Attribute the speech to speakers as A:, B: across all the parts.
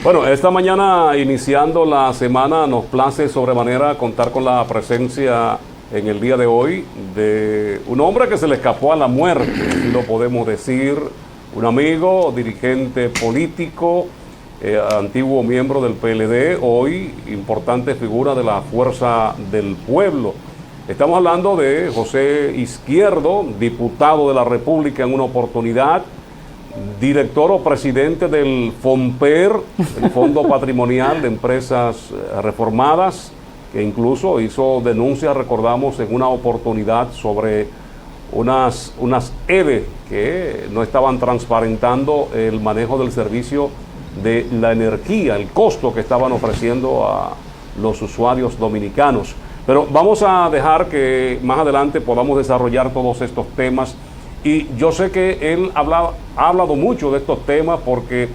A: Bueno, esta mañana, iniciando la semana, nos place sobremanera contar con la presencia en el día de hoy de un hombre que se le escapó a la muerte, si lo podemos decir, un amigo, dirigente político, antiguo miembro del PLD, hoy importante figura de la Fuerza del Pueblo. Estamos hablando de José Izquierdo, diputado de la República en una oportunidad, director o presidente del FOMPER, el Fondo Patrimonial de Empresas Reformadas, que incluso hizo denuncias, recordamos, en una oportunidad sobre unas EVE que no estaban transparentando el manejo del servicio de la energía, el costo que estaban ofreciendo a los usuarios dominicanos. Pero vamos a dejar que más adelante podamos desarrollar todos estos temas. Y yo sé que él ha hablado mucho de estos temas porque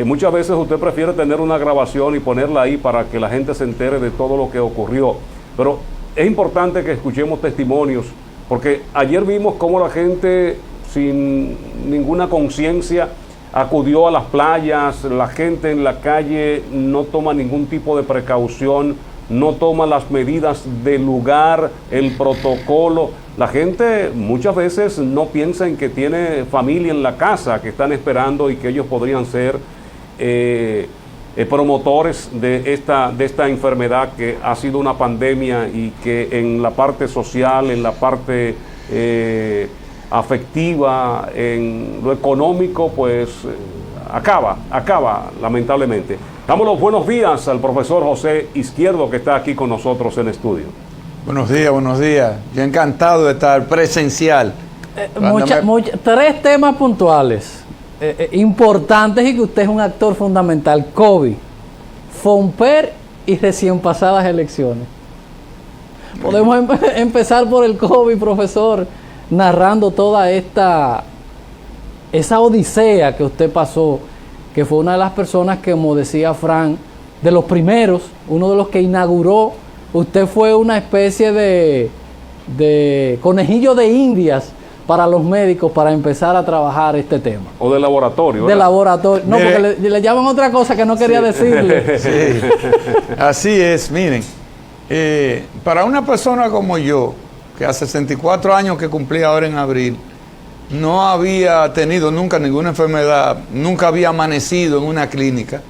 A: muchas veces usted prefiere tener una grabación y ponerla ahí para que la gente se entere de todo lo que ocurrió. Pero es importante que escuchemos testimonios, porque ayer vimos cómo la gente sin ninguna conciencia acudió a las playas, la gente en la calle no toma ningún tipo de precaución, no toma las medidas del lugar, el protocolo. La gente muchas veces no piensa en que tiene familia en la casa, que están esperando y que ellos podrían ser promotores de esta enfermedad que ha sido una pandemia y que en la parte social, en la parte afectiva, en lo económico, pues acaba lamentablemente. Damos los buenos días al profesor José Izquierdo, que está aquí con nosotros en estudio.
B: Buenos días, buenos días. Yo encantado de estar presencial.
C: Tres temas puntuales, importantes y que usted es un actor fundamental. COVID, FOMPER y recién pasadas elecciones. Podemos empezar por el COVID, profesor, narrando toda esa odisea que usted pasó, que fue una de las personas que, como decía Fran, de los primeros, uno de los que inauguró. Usted fue una especie de conejillo de indias para los médicos para empezar a trabajar este tema.
A: O de laboratorio.
C: De laboratorio. No, porque le llaman otra cosa que no quería decirle.
B: Sí. Así es, miren. Para una persona como yo, que hace 64 años que cumplí ahora en abril, no había tenido nunca ninguna enfermedad, nunca había amanecido en una clínica,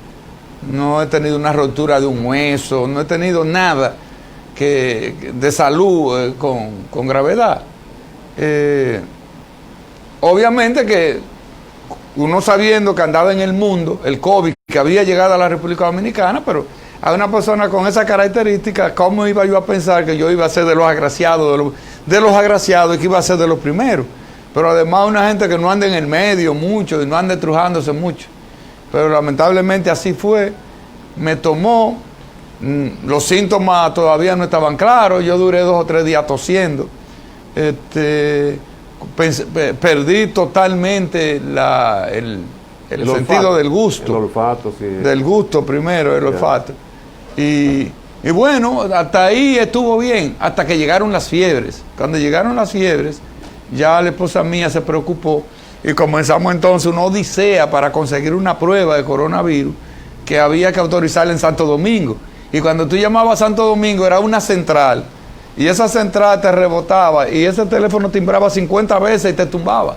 B: no he tenido una rotura de un hueso, no he tenido nada de salud con gravedad. Obviamente que uno sabiendo que andaba en el mundo, el COVID, que había llegado a la República Dominicana, pero a una persona con esa característica, ¿cómo iba yo a pensar que yo iba a ser de los agraciados, de los agraciados y que iba a ser de los primeros? Pero además una gente que no anda en el medio mucho y no anda estrujándose mucho. Pero lamentablemente así fue. Me tomó, los síntomas todavía no estaban claros, yo duré 2 o 3 días tosiendo. Perdí totalmente el sentido del gusto.
A: El olfato, sí.
B: Del gusto primero, el olfato. Y bueno, hasta ahí estuvo bien, hasta que llegaron las fiebres. Cuando llegaron las fiebres, ya la esposa mía se preocupó y comenzamos entonces una odisea para conseguir una prueba de coronavirus que había que autorizarla en Santo Domingo. Y cuando tú llamabas a Santo Domingo era una central y esa central te rebotaba y ese teléfono timbraba 50 veces y te tumbaba.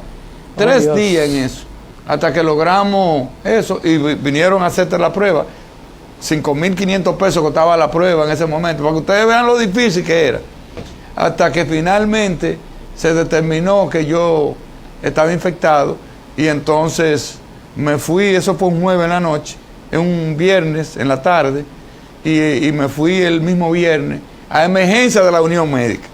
B: 3 días en eso, hasta que logramos eso y vinieron a hacerte la prueba. 5.500 pesos costaba la prueba en ese momento, para que ustedes vean lo difícil que era. Hasta que finalmente se determinó que yo estaba infectado y entonces me fui, eso fue un jueves en la noche, un viernes en la tarde, y me fui el mismo viernes a emergencia de la Unión Médica.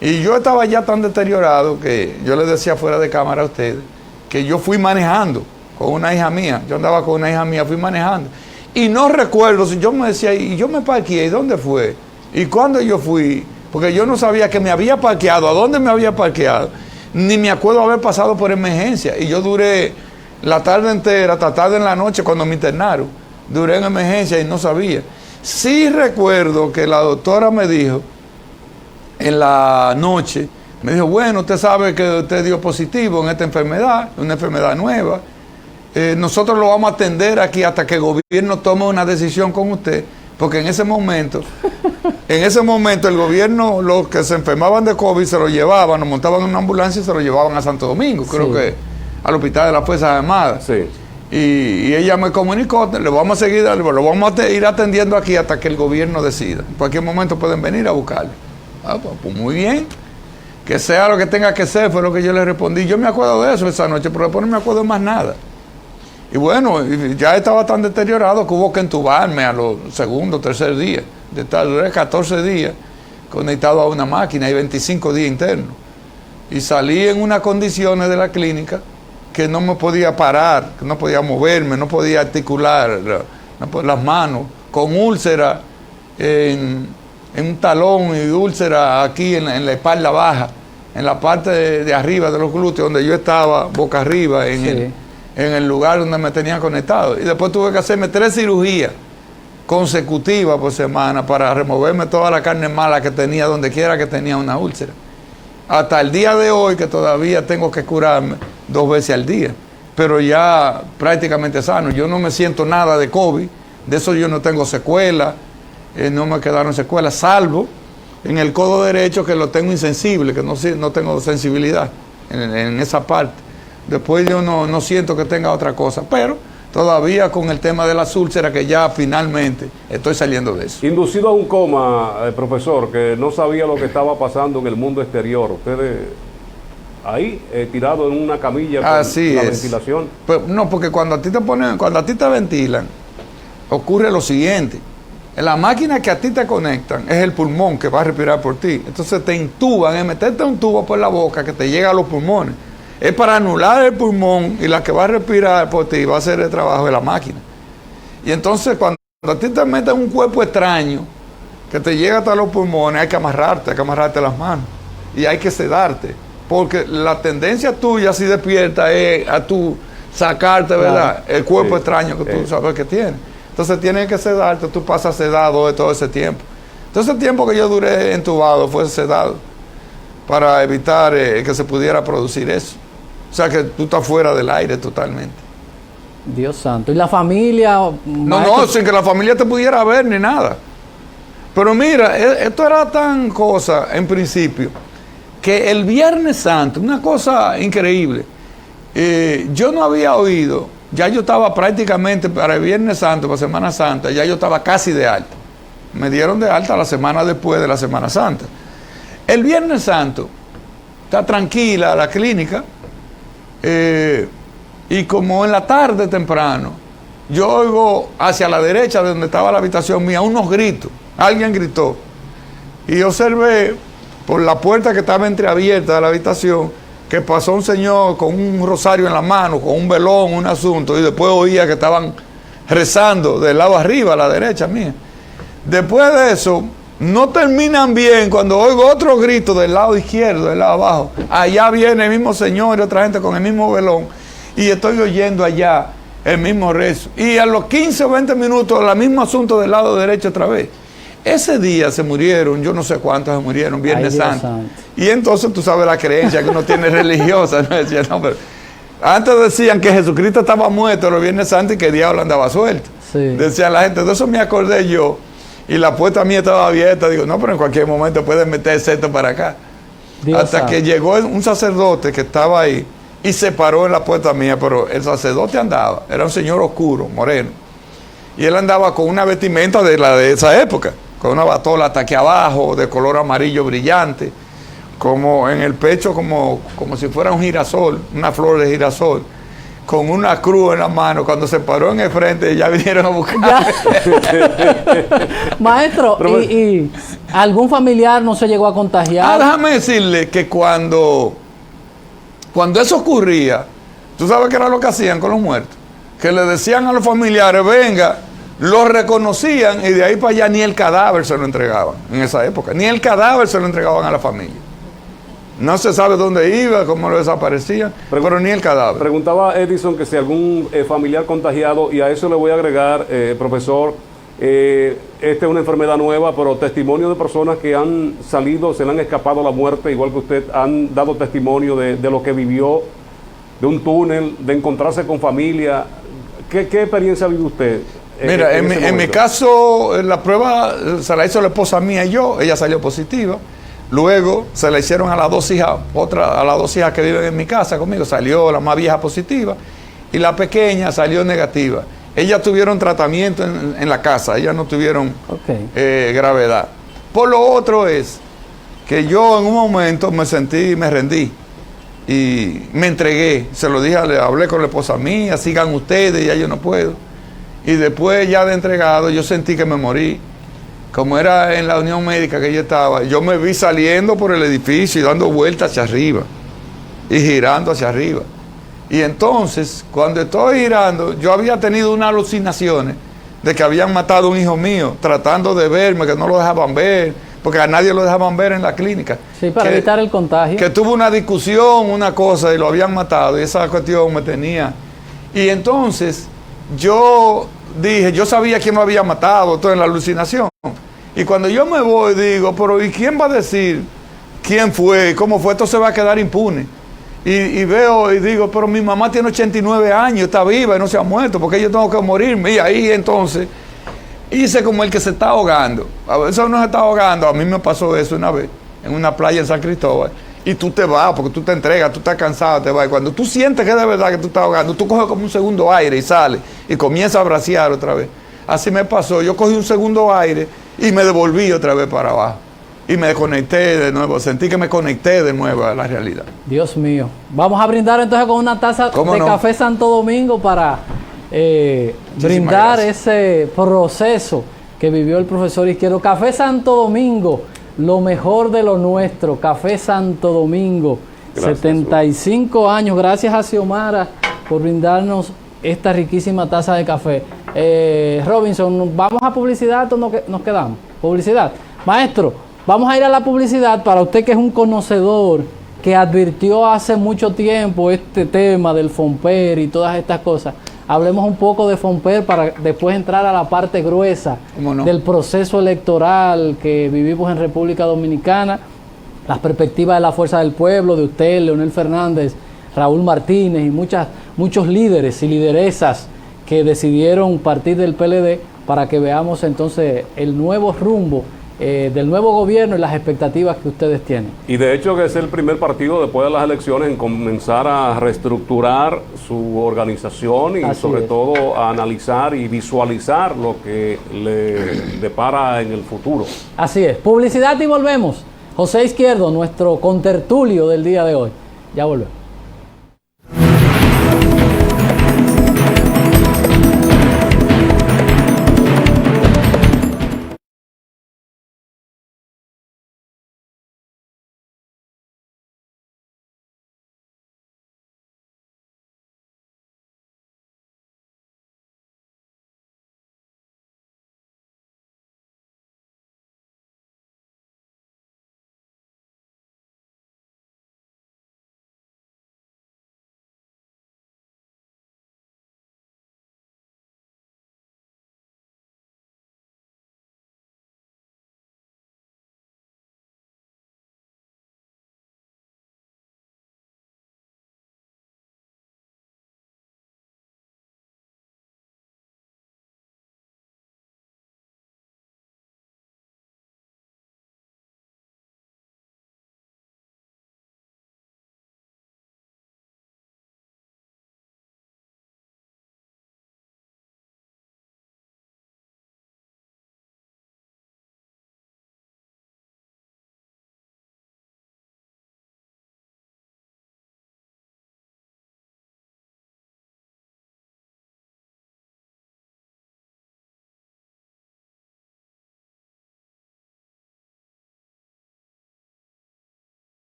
B: Y yo estaba ya tan deteriorado que yo les decía fuera de cámara a ustedes que yo fui manejando con una hija mía, yo andaba con una hija mía, fui manejando. Y no recuerdo, si yo me decía, y yo me parqueé, ¿y dónde fue? ¿Y cuándo yo fui? Porque yo no sabía que me había parqueado, a dónde me había parqueado, ni me acuerdo haber pasado por emergencia. Y yo duré la tarde entera, hasta tarde en la noche cuando me internaron, duré en emergencia y no sabía. Sí recuerdo que la doctora me dijo, en la noche, me dijo, bueno, usted sabe que usted dio positivo en esta enfermedad, una enfermedad nueva, nosotros lo vamos a atender aquí hasta que el gobierno tome una decisión con usted, porque en ese momento el gobierno, los que se enfermaban de COVID se lo llevaban, nos montaban en una ambulancia y se lo llevaban a Santo Domingo, creo que al hospital de las Fuerzas Armadas.
A: Sí.
B: Y ella me comunicó, lo vamos a ir atendiendo aquí hasta que el gobierno decida. En cualquier momento pueden venir a buscarlo. Pues muy bien, que sea lo que tenga que ser, fue lo que yo le respondí. Yo me acuerdo de eso esa noche, pero después no me acuerdo de más nada. Y bueno, ya estaba tan deteriorado que hubo que entubarme a los segundo, tercer día. De tal, duré 14 días conectado a una máquina y 25 días internos. Y salí en unas condiciones de la clínica que no me podía parar, que no podía moverme, no podía articular las manos, con úlcera en un talón y úlcera aquí en la espalda baja, en la parte de arriba de los glúteos, donde yo estaba boca arriba, en el lugar donde me tenían conectado. Y después tuve que hacerme 3 cirugías consecutivas por semana para removerme toda la carne mala que tenía donde quiera que tenía una úlcera. Hasta el día de hoy, que todavía tengo que curarme 2 veces al día, pero ya prácticamente sano. Yo no me siento nada de COVID, de eso yo no tengo secuelas, no me quedaron secuelas, salvo en el codo derecho, que lo tengo insensible, que no tengo sensibilidad en esa parte. Después yo no siento que tenga otra cosa, pero todavía con el tema de las úlceras, que ya finalmente estoy saliendo de eso.
A: Inducido a un coma, profesor, que no sabía lo que estaba pasando en el mundo exterior. Ustedes ahí, tirado en una camilla con
B: Así
A: la
B: es.
A: ventilación.
B: Pues, no, porque cuando a ti te ventilan, ocurre lo siguiente. La máquina que a ti te conectan es el pulmón que va a respirar por ti. Entonces te intuban, es meterte un tubo por la boca que te llega a los pulmones. Es para anular el pulmón, y la que va a respirar por ti va a hacer el trabajo de la máquina. Y entonces cuando a ti te meten un cuerpo extraño que te llega hasta los pulmones, hay que amarrarte las manos y hay que sedarte, porque la tendencia tuya, si despierta, es a tú sacarte, ¿verdad?, el cuerpo extraño que tú sabes que tienes. Entonces tienes que sedarte, tú pasas sedado de todo ese tiempo. Entonces el tiempo que yo duré entubado fue sedado para evitar que se pudiera producir eso. O sea que tú estás fuera del aire totalmente.
C: Dios santo. ¿Y la familia?
B: No, sin que la familia te pudiera ver ni nada. Pero mira, esto era tan cosa en principio, que el Viernes Santo, una cosa increíble, yo no había oído, ya yo estaba prácticamente para el Viernes Santo, para Semana Santa, ya yo estaba casi de alta. Me dieron de alta la semana después de la Semana Santa. El Viernes Santo está tranquila la clínica, y como en la tarde temprano, yo oigo hacia la derecha de donde estaba la habitación mía unos gritos. Alguien gritó. Y observé por la puerta que estaba entreabierta de la habitación que pasó un señor con un rosario en la mano, con un velón, un asunto, y después oía que estaban rezando del lado arriba, a la derecha mía. Después de eso, no terminan bien cuando oigo otro grito del lado izquierdo, del lado abajo. Allá viene el mismo señor y otra gente con el mismo velón, y estoy oyendo allá el mismo rezo. Y a los 15 o 20 minutos, el mismo asunto del lado derecho otra vez. Ese día se murieron, yo no sé cuántos se murieron, Viernes Santo. Y entonces tú sabes la creencia que uno tiene religiosa. ¿No? Decía, no, pero antes decían que Jesucristo estaba muerto los Viernes Santos y que el diablo andaba suelto. Sí. Decían la gente, de eso me acordé yo. Y la puerta mía estaba abierta. Digo, no, pero en cualquier momento pueden meterse esto para acá. Dios hasta sabe. Que llegó un sacerdote que estaba ahí y se paró en la puerta mía, pero el sacerdote andaba, era un señor oscuro, moreno. Y él andaba con una vestimenta de la de esa época, con una batola hasta aquí abajo, de color amarillo brillante, como en el pecho, como si fuera un girasol, una flor de girasol, con una cruz en la mano. Cuando se paró en el frente, ya vinieron a buscar.
C: Maestro, ¿y algún familiar no se llegó a contagiar?
B: Déjame decirle que cuando eso ocurría, ¿tú sabes qué era lo que hacían con los muertos? Que le decían a los familiares, venga, los reconocían y de ahí para allá ni el cadáver se lo entregaban en esa época. Ni el cadáver se lo entregaban a la familia. No se sabe dónde iba, cómo lo desaparecían, pero ni el cadáver.
A: Preguntaba Edison que si algún familiar contagiado, y a eso le voy a agregar, profesor, esta es una enfermedad nueva, pero testimonio de personas que han salido, se le han escapado a la muerte, igual que usted, han dado testimonio de lo que vivió de un túnel, de encontrarse con familia. ¿Qué experiencia vive usted?
B: Mira,
A: ese
B: en mi
A: momento?
B: caso, la prueba se la hizo la esposa mía y yo, ella salió positiva. Luego se la hicieron a las dos hijas, a las dos hijas que viven en mi casa conmigo, salió la más vieja positiva y la pequeña salió negativa. Ellas tuvieron tratamiento en la casa, ellas no tuvieron gravedad. Por lo otro es que yo en un momento me rendí y me entregué, se lo dije, hablé con la esposa mía, sigan ustedes, ya yo no puedo. Y después ya de entregado yo sentí que me morí. Como era en la Unión Médica que yo estaba, yo me vi saliendo por el edificio y dando vueltas hacia arriba y girando hacia arriba. Y entonces, cuando estoy girando, yo había tenido unas alucinaciones de que habían matado a un hijo mío, tratando de verme, que no lo dejaban ver, porque a nadie lo dejaban ver en la clínica.
C: Sí, para evitar el contagio.
B: Que tuvo una discusión, una cosa, y lo habían matado, y esa cuestión me tenía. Y entonces, yo dije, yo sabía quién lo había matado, todo en la alucinación. Y cuando yo me voy, digo, pero ¿y quién va a decir quién fue, cómo fue? Esto se va a quedar impune. Y veo y digo, pero mi mamá tiene 89 años, está viva y no se ha muerto, porque yo tengo que morirme. Y ahí entonces hice como el que se está ahogando. A veces uno se está ahogando, a mí me pasó eso una vez, en una playa en San Cristóbal. Y tú te vas, porque tú te entregas, tú estás cansado, te vas. Y cuando tú sientes que es de verdad que tú estás ahogando, tú coges como un segundo aire y sales y comienzas a bracear otra vez. Así me pasó, yo cogí un segundo aire y me devolví otra vez para abajo. Y me conecté de nuevo, sentí que me conecté de nuevo a la realidad.
C: Dios mío. Vamos a brindar entonces con una taza de café Santo Domingo para brindar
B: gracias.
C: ese proceso que vivió el profesor Izquierdo. Café Santo Domingo, lo mejor de lo nuestro. Café Santo Domingo, gracias, 75 años. Gracias a Xiomara por brindarnos esta riquísima taza de café. Robinson, ¿vamos a publicidad o nos quedamos? Publicidad. Maestro, vamos a ir a la publicidad para usted que es un conocedor, que advirtió hace mucho tiempo este tema del FOMPER y todas estas cosas. Hablemos un poco de FOMPER para después entrar a la parte gruesa del proceso electoral que vivimos en República Dominicana, las perspectivas de la Fuerza del Pueblo, de usted, Leonel Fernández, Raúl Martínez y muchos líderes y lideresas que decidieron partir del PLD para que veamos entonces el nuevo rumbo del nuevo gobierno y las expectativas que ustedes tienen.
A: Y de hecho que es el primer partido después de las elecciones en comenzar a reestructurar su organización y sobre todo a analizar y visualizar lo que le depara en el futuro.
C: Así es. Publicidad y volvemos. José Izquierdo, nuestro contertulio del día de hoy. Ya volvemos.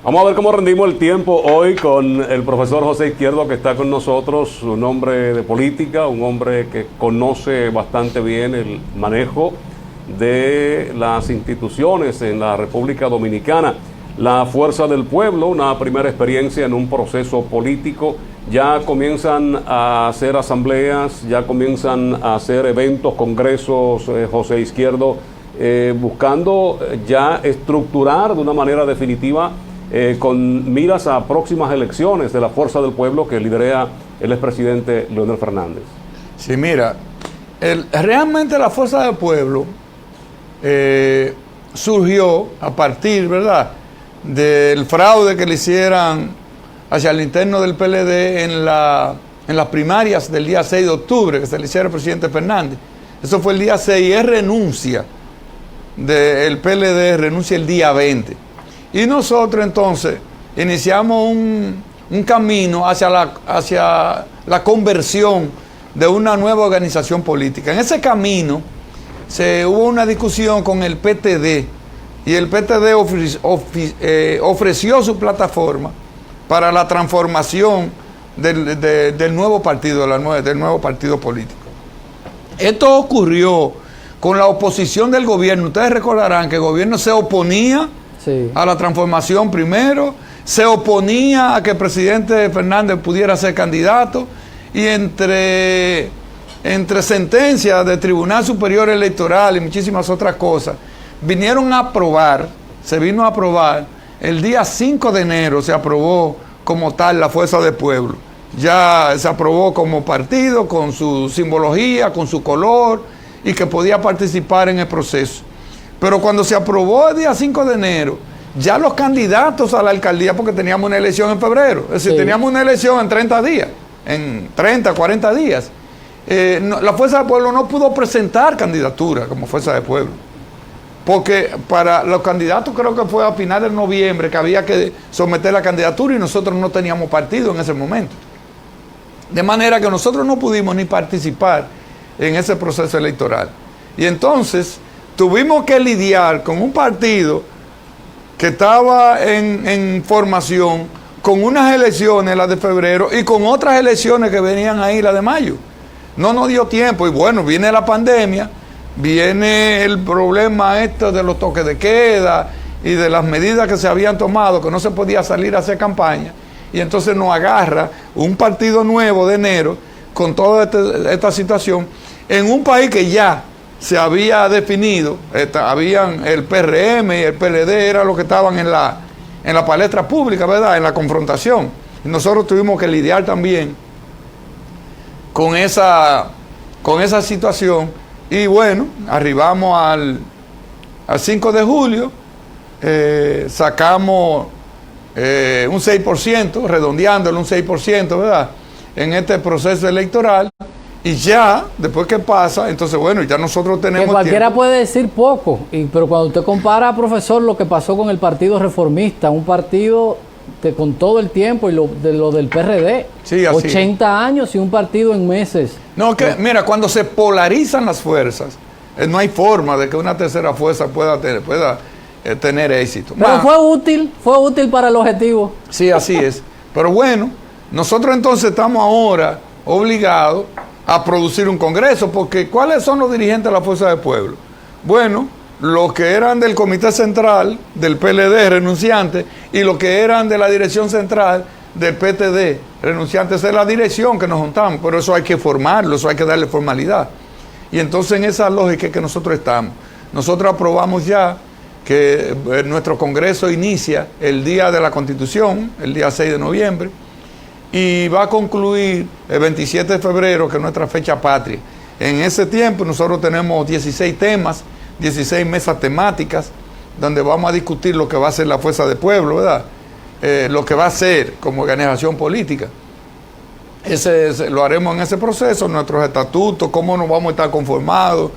A: Vamos a ver cómo rendimos el tiempo hoy con el profesor José Izquierdo, que está con nosotros, un hombre de política, un hombre que conoce bastante bien el manejo de las instituciones en la República Dominicana. La Fuerza del Pueblo, una primera experiencia en un proceso político. Ya comienzan a hacer asambleas, ya comienzan a hacer eventos, congresos, José Izquierdo, buscando ya estructurar de una manera definitiva con miras a próximas elecciones de la Fuerza del Pueblo que lidera el expresidente Leonel Fernández.
B: Sí, mira, realmente la Fuerza del Pueblo surgió a partir, ¿verdad?, del fraude que le hicieran hacia el interno del PLD en las primarias del día 6 de octubre, que se le hiciera al presidente Fernández. Eso fue el día 6 y él renuncia del PLD, renuncia el día 20. Y nosotros entonces iniciamos un camino hacia la conversión de una nueva organización política. En ese camino hubo una discusión con el PTD, y el PTD ofreció su plataforma para la transformación del nuevo partido, del nuevo partido político. Esto ocurrió con la oposición del gobierno. Ustedes recordarán que el gobierno se oponía a la transformación primero, se oponía a que el presidente Fernández pudiera ser candidato, y entre sentencias del Tribunal Superior Electoral y muchísimas otras cosas, se vino a aprobar, el día 5 de enero se aprobó como tal la Fuerza del Pueblo. Ya se aprobó como partido, con su simbología, con su color, y que podía participar en el proceso. Pero cuando se aprobó el día 5 de enero, ya los candidatos a la alcaldía, porque teníamos una elección en febrero, es decir, teníamos una elección en 30 días, en 30, 40 días, la Fuerza del Pueblo no pudo presentar candidatura como Fuerza del Pueblo. Porque para los candidatos creo que fue a finales de noviembre que había que someter la candidatura y nosotros no teníamos partido en ese momento. De manera que nosotros no pudimos ni participar en ese proceso electoral. Y entonces tuvimos que lidiar con un partido que estaba en formación, con unas elecciones, las de febrero, y con otras elecciones que venían ahí, las de mayo. No nos dio tiempo, y bueno, viene la pandemia, viene el problema de los toques de queda y de las medidas que se habían tomado, que no se podía salir a hacer campaña, y entonces nos agarra un partido nuevo de enero con toda esta situación en un país que ya se había definido. Habían el PRM y el PLD, eran los que estaban en la palestra pública, ¿verdad?, en la confrontación, y nosotros tuvimos que lidiar también con esa situación. Y bueno, arribamos al 5 de julio, sacamos un 6%, redondeándolo un 6%, ¿verdad?, en este proceso electoral. Y ya, después que pasa, entonces bueno, ya nosotros tenemos
C: que cualquiera
B: tiempo.
C: puede decir poco, pero cuando usted compara, profesor, lo que pasó con el Partido Reformista, un partido que con todo el tiempo, y lo del PRD,
B: sí,
C: 80 años y un partido en meses.
B: No, que mira, cuando se polarizan las fuerzas, no hay forma de que una tercera fuerza pueda tener éxito.
C: Pero fue útil para el objetivo.
B: Sí, así es. Pero bueno, nosotros entonces estamos ahora obligados a producir un congreso, porque ¿cuáles son los dirigentes de la Fuerza del Pueblo? Bueno, los que eran del Comité Central, del PLD, renunciantes, y los que eran de la Dirección Central del PTD, renunciantes. Esa es la dirección que nos juntamos, pero eso hay que formarlo, eso hay que darle formalidad. Y entonces en esa lógica es que nosotros estamos. Nosotros aprobamos ya que nuestro congreso inicia el día de la Constitución, el día 6 de noviembre, y va a concluir el 27 de febrero, que es nuestra fecha patria. En ese tiempo nosotros tenemos 16 temas, 16 mesas temáticas, donde vamos a discutir lo que va a ser la Fuerza del Pueblo, ¿verdad? Lo que va a ser como organización política. Lo haremos en ese proceso, nuestros estatutos, cómo nos vamos a estar conformados,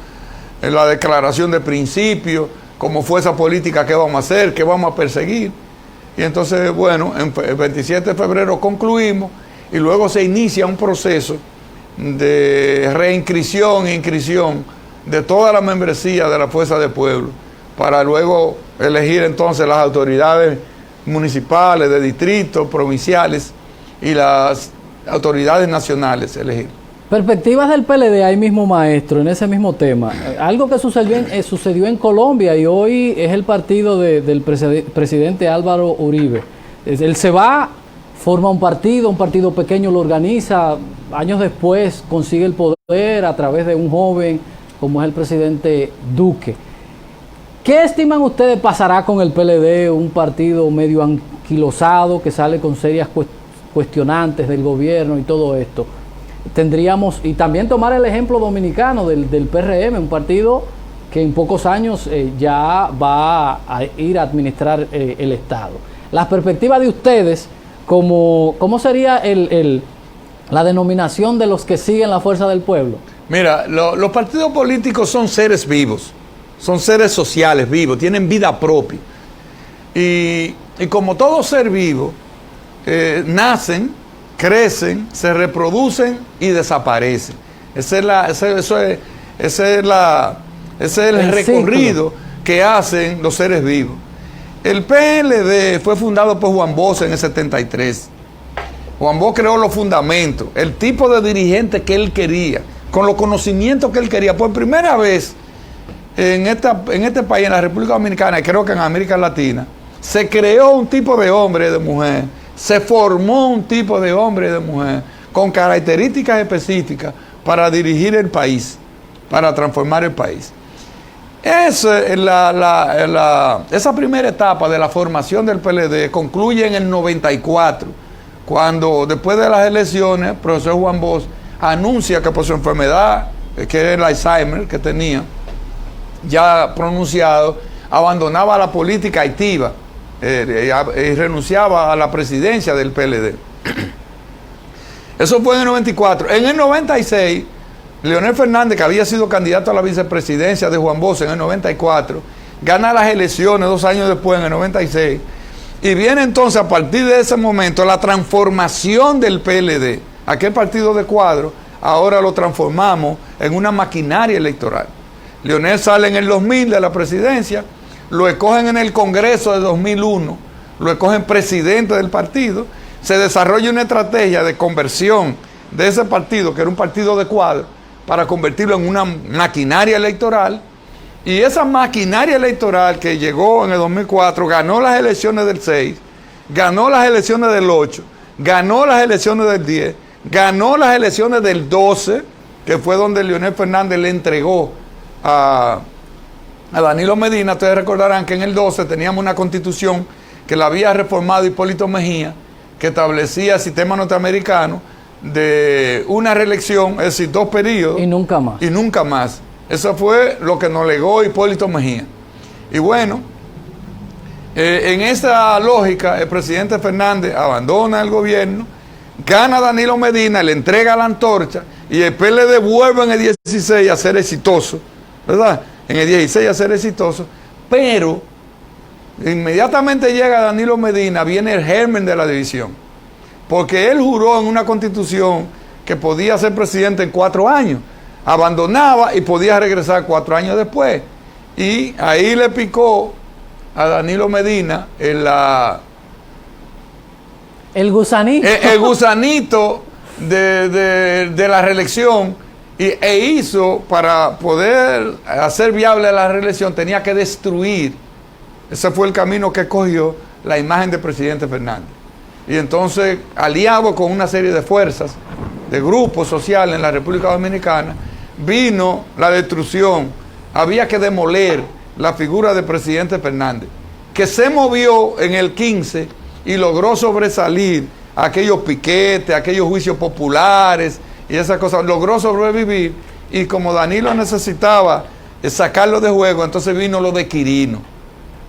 B: en la declaración de principios, como fuerza política, qué vamos a hacer, qué vamos a perseguir. Y entonces, bueno, el 27 de febrero concluimos y luego se inicia un proceso de reinscripción e inscripción de toda la membresía de la Fuerza del Pueblo, para luego elegir entonces las autoridades municipales, de distritos, provinciales y las autoridades nacionales elegir.
C: Perspectivas del PLD, ahí mismo, maestro, en ese mismo tema. Algo que sucedió en Colombia y hoy es el partido del presidente Álvaro Uribe. Él se va, forma un partido pequeño lo organiza, años después consigue el poder a través de un joven como es el presidente Duque. ¿Qué estiman ustedes pasará con el PLD, un partido medio anquilosado que sale con serias cuestionantes del gobierno y todo esto? Tendríamos, y también tomar el ejemplo dominicano del PRM, un partido que en pocos años ya va a ir a administrar el Estado. Las perspectivas de ustedes, ¿cómo sería la denominación de los que siguen la fuerza del pueblo?
B: Mira, los partidos políticos son seres vivos, son seres sociales vivos, tienen vida propia. Y como todo ser vivo, nacen, crecen, se reproducen y desaparecen. Ese es el recorrido que hacen los seres vivos. El PLD fue fundado por Juan Bosch en el 73. Juan Bosch creó los fundamentos, el tipo de dirigente que él quería, con los conocimientos que él quería. Por primera vez en este país, en la República Dominicana, y creo que en América Latina, se creó un tipo de hombre y de mujer, se formó un tipo de hombre y de mujer con características específicas para dirigir el país, para transformar el país. Esa primera etapa de la formación del PLD concluye en el 94, cuando después de las elecciones, el profesor Juan Bosch anuncia que por su enfermedad, que era el Alzheimer que tenía, ya pronunciado, abandonaba la política activa y renunciaba a la presidencia del PLD. Eso fue en el 94. En el 96, Leonel Fernández, que había sido candidato a la vicepresidencia de Juan Bosch en el 94, gana las elecciones 2 años después, en el 96, y viene entonces a partir de ese momento la transformación del PLD. Aquel partido de cuadro, ahora lo transformamos en una maquinaria electoral. Leonel sale en el 2000 de la presidencia, lo escogen en el Congreso de 2001, lo escogen presidente del partido, se desarrolla una estrategia de conversión de ese partido, que era un partido de cuadro, para convertirlo en una maquinaria electoral, y esa maquinaria electoral que llegó en el 2004, ganó las elecciones del 6, ganó las elecciones del 8, ganó las elecciones del 10, ganó las elecciones del 12, que fue donde Leonel Fernández le entregó a Danilo Medina. Ustedes recordarán que en el 12 teníamos una constitución que la había reformado Hipólito Mejía, que establecía el sistema norteamericano de una reelección, es decir, 2 periodos.
C: Y nunca más.
B: Y nunca más. Eso fue lo que nos legó Hipólito Mejía. Y bueno, en esa lógica, el presidente Fernández abandona el gobierno, gana Danilo Medina, le entrega la antorcha, y el PLD vuelve en el 16 a ser exitoso, ¿verdad? En el 16 a ser exitoso, pero inmediatamente llega Danilo Medina, viene el germen de la división, porque él juró en una constitución que podía ser presidente en 4 años, abandonaba y podía regresar 4 años después, y ahí le picó a Danilo Medina
C: el gusanito,
B: el gusanito de la reelección, e hizo, para poder hacer viable la reelección, tenía que destruir. Ese fue el camino que escogió, la imagen del presidente Fernández. Y entonces, aliado con una serie de fuerzas, de grupos sociales en la República Dominicana, vino la destrucción. Había que demoler la figura del presidente Fernández, que se movió en el 15 y logró sobresalir a aquellos piquetes, aquellos juicios populares y esas cosas. Logró sobrevivir, y como Danilo necesitaba sacarlo de juego, entonces vino lo de Quirino.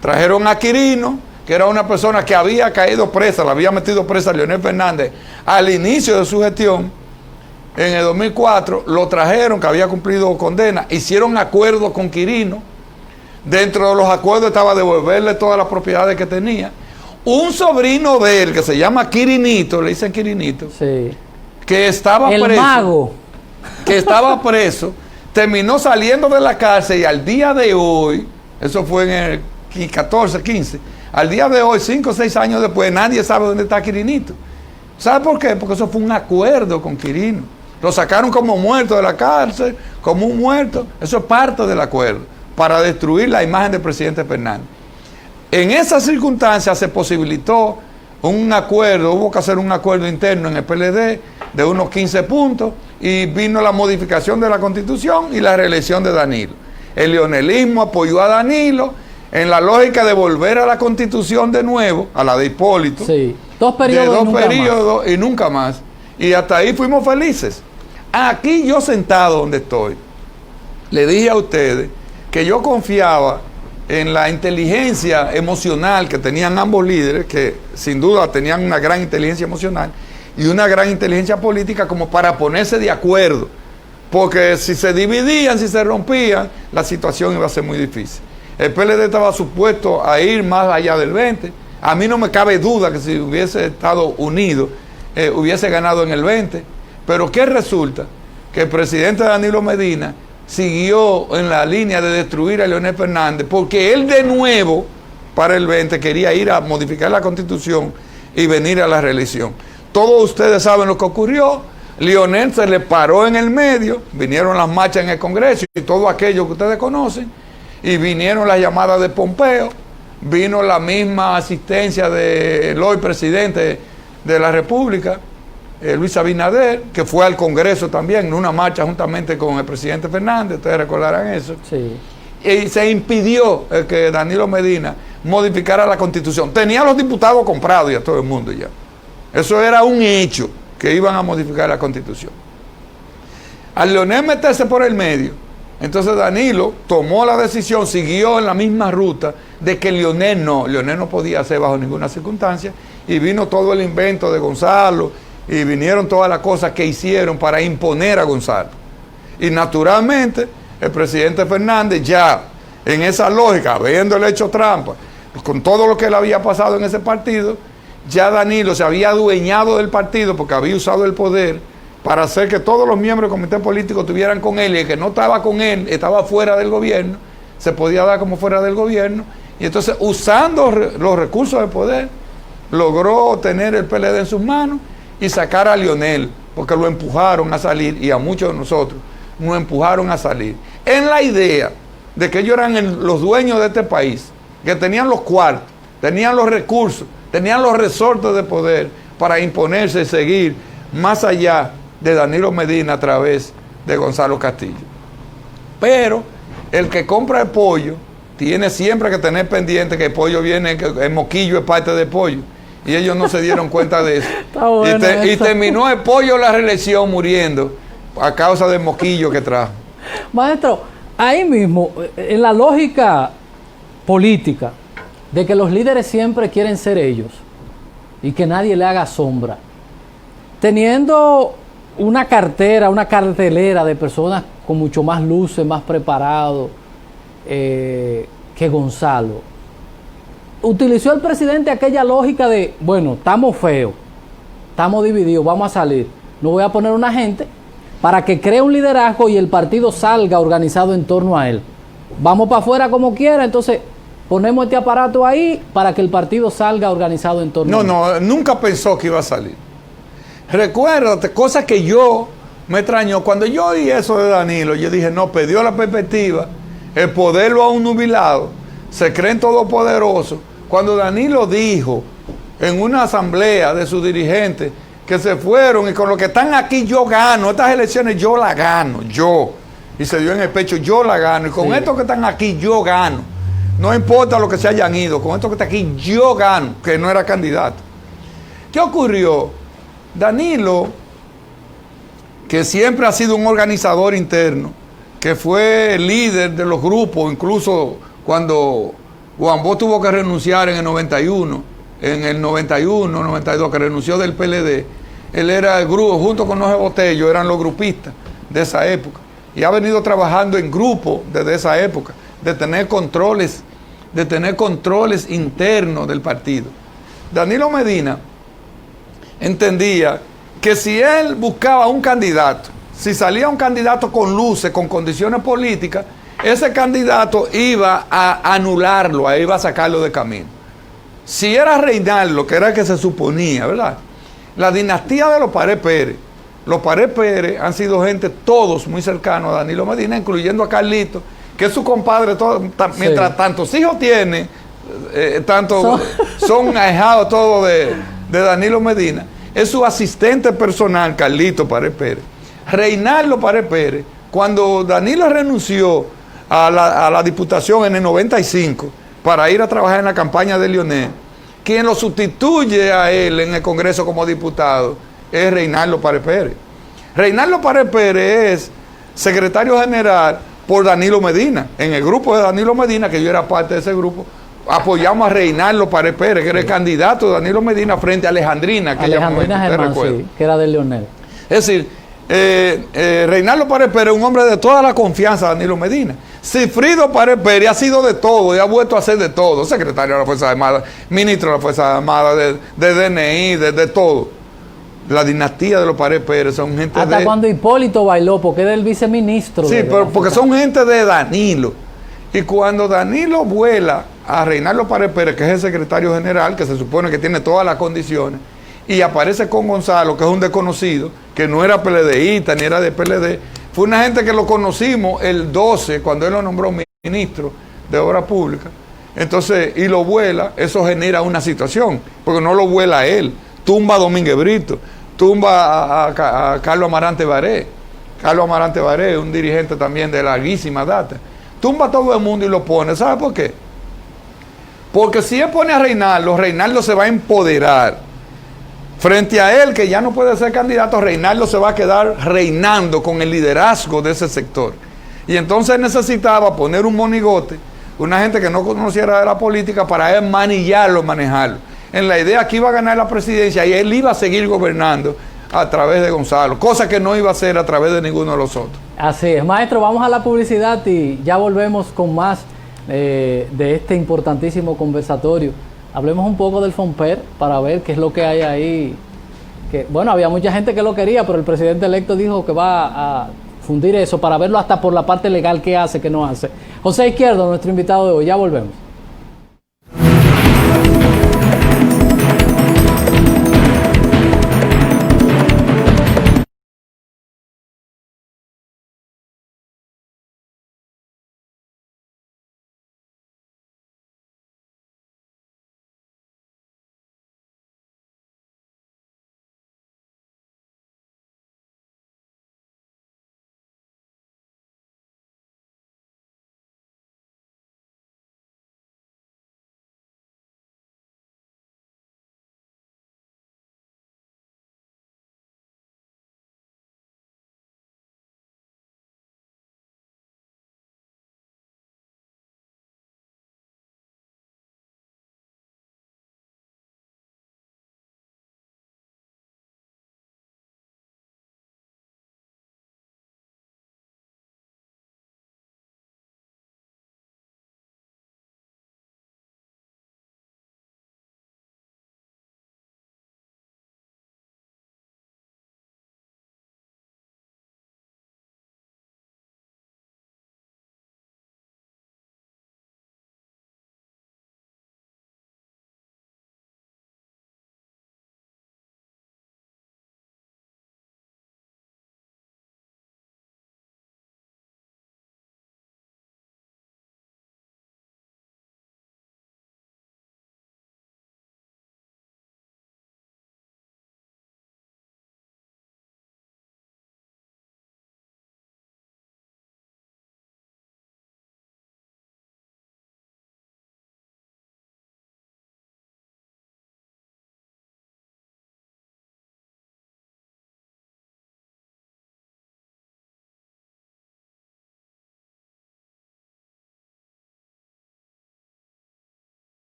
B: Trajeron a Quirino, que era una persona que había caído presa, la había metido presa Leonel Fernández al inicio de su gestión. En el 2004 lo trajeron, que había cumplido condena, hicieron acuerdos con Quirino. Dentro de los acuerdos estaba devolverle todas las propiedades que tenía. Un sobrino de él, que se llama Quirinito, le dicen Quirinito,
C: sí,
B: que estaba
C: el
B: preso,
C: mago,
B: que estaba preso, terminó saliendo de la cárcel, y al día de hoy, eso fue en el 14, 15, Al día de hoy, 5 o 6 años después, nadie sabe dónde está Quirinito. ¿Sabe por qué? Porque eso fue un acuerdo con Quirino. Lo sacaron como muerto de la cárcel, como un muerto. Eso es parte del acuerdo, para destruir la imagen del presidente Fernández. En esas circunstancias se posibilitó un acuerdo, hubo que hacer un acuerdo interno en el PLD de unos 15 puntos y vino la modificación de la Constitución y la reelección de Danilo. El leonelismo apoyó a Danilo en la lógica de volver a la Constitución de nuevo, a la de Hipólito.
C: Sí, 2 periodos,
B: y nunca más. Y hasta ahí fuimos felices. Aquí yo sentado donde estoy, le dije a ustedes que yo confiaba en la inteligencia emocional que tenían ambos líderes, que sin duda tenían una gran inteligencia emocional y una gran inteligencia política como para ponerse de acuerdo, porque si se dividían, si se rompían, la situación iba a ser muy difícil. El PLD estaba supuesto a ir más allá del 20. A mí no me cabe duda que si hubiese estado unido, hubiese ganado en el 20. Pero ¿qué resulta? Que el presidente Danilo Medina siguió en la línea de destruir a Leonel Fernández, porque él de nuevo, para el 20, quería ir a modificar la Constitución y venir a la reelección. Todos ustedes saben lo que ocurrió. Leonel se le paró en el medio, vinieron las marchas en el Congreso y todo aquello que ustedes conocen, y vinieron las llamadas de Pompeo, vino la misma asistencia del hoy presidente de la República, Luis Abinader, que fue al Congreso también en una marcha juntamente con el presidente Fernández, ustedes recordarán eso.
C: Sí.
B: Y se impidió que Danilo Medina modificara la Constitución. Tenía a los diputados comprados y a todo el mundo ya. Eso era un hecho, que iban a modificar la Constitución. Al Leonel meterse por el medio, entonces Danilo tomó la decisión, siguió en la misma ruta de que Leonel no podía hacer bajo ninguna circunstancia, y vino todo el invento de Gonzalo, y vinieron todas las cosas que hicieron para imponer a Gonzalo. Y naturalmente, el presidente Fernández ya en esa lógica, habiéndole hecho trampa, con todo lo que le había pasado en ese partido, ya Danilo se había adueñado del partido porque había usado el poder para hacer que todos los miembros del comité político estuvieran con él, y el que no estaba con él estaba fuera del gobierno, se podía dar como fuera del gobierno, y entonces usando los recursos del poder, logró tener el PLD en sus manos y sacar a Leonel, porque lo empujaron a salir, y a muchos de nosotros nos empujaron a salir, en la idea de que ellos eran los dueños de este país, que tenían los cuartos, tenían los recursos, tenían los resortes de poder para imponerse y seguir más allá de Danilo Medina a través de Gonzalo Castillo. Pero el que compra el pollo tiene siempre que tener pendiente que el pollo viene, que el moquillo es parte del pollo, y ellos no se dieron cuenta de eso. Y terminó el pollo la reelección muriendo a causa del moquillo que trajo.
C: Maestro, ahí mismo, en la lógica política de que los líderes siempre quieren ser ellos y que nadie le haga sombra, teniendo una cartelera de personas con mucho más luces, más preparados que Gonzalo, utilizó el presidente aquella lógica de, bueno, estamos feos, estamos divididos, vamos a salir, no voy a poner una gente para que cree un liderazgo y el partido salga organizado en torno a él. Vamos para afuera como quiera, entonces ponemos este aparato ahí para que el partido salga organizado en torno a él.
B: No, nunca pensó que iba a salir. Recuérdate, cosa que yo me extrañó, cuando yo oí eso de Danilo, yo dije, no, perdió la perspectiva, el poder lo ha nubilado, se creen todopoderosos. Cuando Danilo dijo en una asamblea de sus dirigentes que se fueron y con lo que están aquí yo gano, estas elecciones yo la gano, yo, y se dio en el pecho, yo la gano, y con
C: Sí.
B: estos que están aquí yo gano, no importa lo que se hayan ido, con estos que están aquí yo gano, que no era candidato. ¿Qué ocurrió? Danilo, que siempre ha sido un organizador interno, que fue líder de los grupos, incluso cuando Juan Bosch tuvo que renunciar en el 91, 92, que renunció del PLD, él era el grupo, junto con Jorge Botello, eran los grupistas de esa época, y ha venido trabajando en grupo desde esa época, de tener controles internos del partido. Danilo Medina entendía que si él buscaba un candidato, si salía un candidato con luces, con condiciones políticas, ese candidato iba a anularlo, iba a sacarlo de camino. si era Reinaldo, que era el que se suponía, ¿verdad? La dinastía de los Pared Pérez han sido gente todos muy cercanos a Danilo Medina, incluyendo a Carlito, que es su compadre, mientras tantos hijos tiene, son ahijados todos de Danilo Medina. Es su asistente personal, Carlito Pared Pérez. Reinaldo Pared Pérez, cuando Danilo renunció a la diputación en el 95 para ir a trabajar en la campaña de Leonel, quien lo sustituye a él en el Congreso como diputado es Reinaldo Pared Pérez. Reinaldo Pared Pérez es secretario general por Danilo Medina. En el grupo de Danilo Medina, que yo era parte de ese grupo, apoyamos a Reinaldo Pared Pérez, que era el candidato de Danilo Medina frente a Alejandrina.
C: Alejandrina Germán, sí, que era de Leonel.
B: Es decir, Reinaldo Pared Pérez es un hombre de toda la confianza de Danilo Medina. Cifrido Pared Pérez ha sido de todo y ha vuelto a ser de todo. Secretario de la Fuerza Armada, ministro de la Fuerza Armada, de DNI, de todo. La dinastía de los Pared Pérez son gente
C: hasta cuando Hipólito bailó, porque era el viceministro.
B: Sí, pero porque son gente de Danilo. Y cuando Danilo vuela a Reinaldo Pared Pérez, que es el secretario general, que se supone que tiene todas las condiciones, y aparece con Gonzalo, que es un desconocido, que no era PLDista ni era de PLD, fue una gente que lo conocimos el 12, cuando él lo nombró ministro de Obras Públicas. Entonces, y lo vuela, eso genera una situación, porque no lo vuela él, tumba a Domínguez Brito, tumba a Carlos Amarante Baré. Carlos Amarante Baré, un dirigente también de larguísima data. Tumba a todo el mundo y lo pone. ¿Sabe por qué? Porque si él pone a Reinaldo, Reinaldo se va a empoderar. Frente a él, que ya no puede ser candidato, Reinaldo se va a quedar reinando con el liderazgo de ese sector. Y entonces necesitaba poner un monigote, una gente que no conociera de la política, para él manillarlo, manejarlo. En la idea que iba a ganar la presidencia y él iba a seguir gobernando a través de Gonzalo, cosa que no iba a hacer a través de ninguno de los otros.
C: Así es, maestro, vamos a la publicidad y ya volvemos con más de este importantísimo conversatorio. Hablemos un poco del FOMPER para ver qué es lo que hay ahí. Que, bueno, había mucha gente que lo quería, pero el presidente electo dijo que va a fundir eso para verlo hasta por la parte legal, qué hace, qué no hace. José Izquierdo, nuestro invitado de hoy, ya volvemos.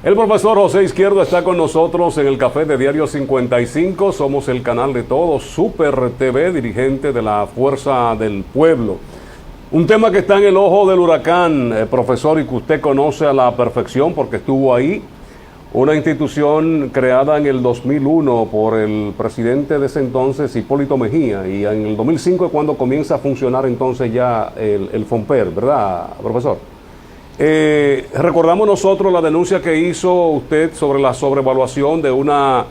A: El profesor José Izquierdo está con nosotros en el café de Diario 55. Somos el canal de todos, Super TV, dirigente de la Fuerza del Pueblo. Un tema que está en el ojo del huracán, profesor, y que usted conoce a la perfección porque estuvo ahí. Una institución creada en el 2001 por el presidente de ese entonces, Hipólito Mejía, y en el 2005 es cuando comienza a funcionar entonces ya el FOMPER, ¿verdad, profesor? Recordamos nosotros la denuncia que hizo usted sobre la sobrevaluación de una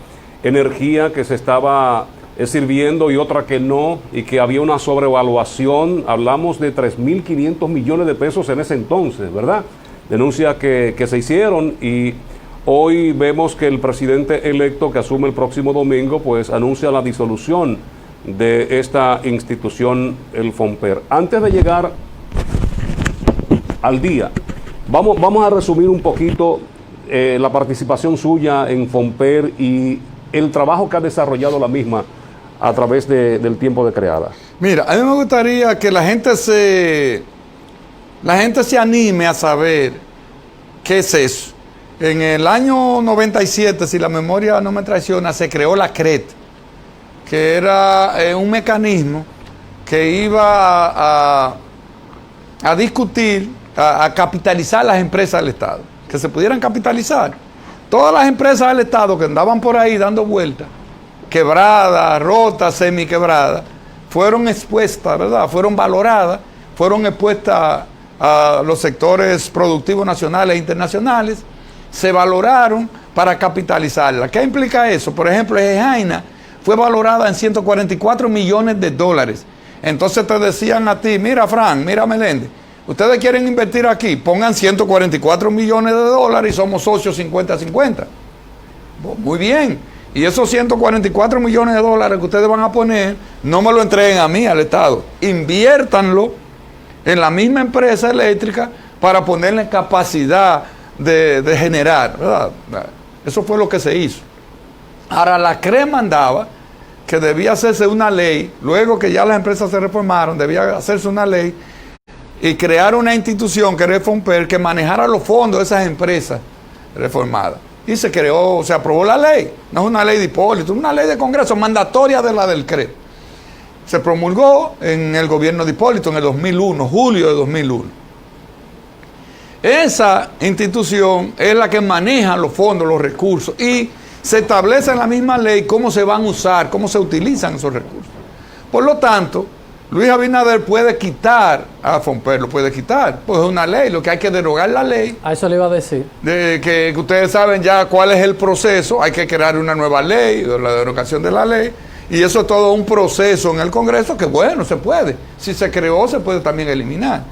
A: energía que se estaba sirviendo y otra que no, y que había una sobrevaluación. Hablamos de 3.500 millones de pesos en ese entonces, ¿verdad? Denuncias que se hicieron, y hoy vemos que el presidente electo que asume el próximo domingo pues anuncia la disolución de esta institución, el FOMPER. Antes de llegar al día, vamos a resumir un poquito la participación suya en FOMPER y el trabajo que ha desarrollado la misma a través del tiempo de creada.
B: Mira, a mí me gustaría que la gente se anime a saber qué es eso. En el año 97, si la memoria no me traiciona, se creó la CRET, que era un mecanismo que iba a discutir, a capitalizar las empresas del Estado, que se pudieran capitalizar. Todas las empresas del Estado que andaban por ahí dando vueltas, quebradas, rotas, semiquebradas, fueron expuestas, ¿verdad? Fueron valoradas, fueron expuestas a los sectores productivos nacionales e internacionales, se valoraron para capitalizarla. ¿Qué implica eso? Por ejemplo, Ejaina fue valorada en 144 millones de dólares. Entonces te decían a ti, mira Fran, mira Meléndez, ustedes quieren invertir aquí, pongan 144 millones de dólares y somos socios 50-50. Muy bien. Y esos 144 millones de dólares que ustedes van a poner, no me lo entreguen a mí, al Estado. Inviértanlo en la misma empresa eléctrica para ponerle capacidad de generar, ¿verdad? Eso fue lo que se hizo. Ahora, la CRE mandaba que debía hacerse una ley, luego que ya las empresas se reformaron, debía hacerse una ley y crear una institución que era el FOMPER, que manejara los fondos de esas empresas reformadas. Y se creó, se aprobó la ley. No es una ley de Hipólito, es una ley de Congreso, mandatoria de la del CRE. Se promulgó en el gobierno de Hipólito en el 2001, julio de 2001. Esa institución es la que maneja los fondos, los recursos, y se establece en la misma ley cómo se van a usar, cómo se utilizan esos recursos. Por lo tanto, Luis Abinader puede quitar a FOMPER, lo puede quitar, pues es una ley, lo que hay que derogar la ley.
C: A eso le iba a decir.
B: De que ustedes saben ya cuál es el proceso, hay que crear una nueva ley, la derogación de la ley, y eso es todo un proceso en el Congreso que bueno, se puede. Si se creó, se puede también eliminar.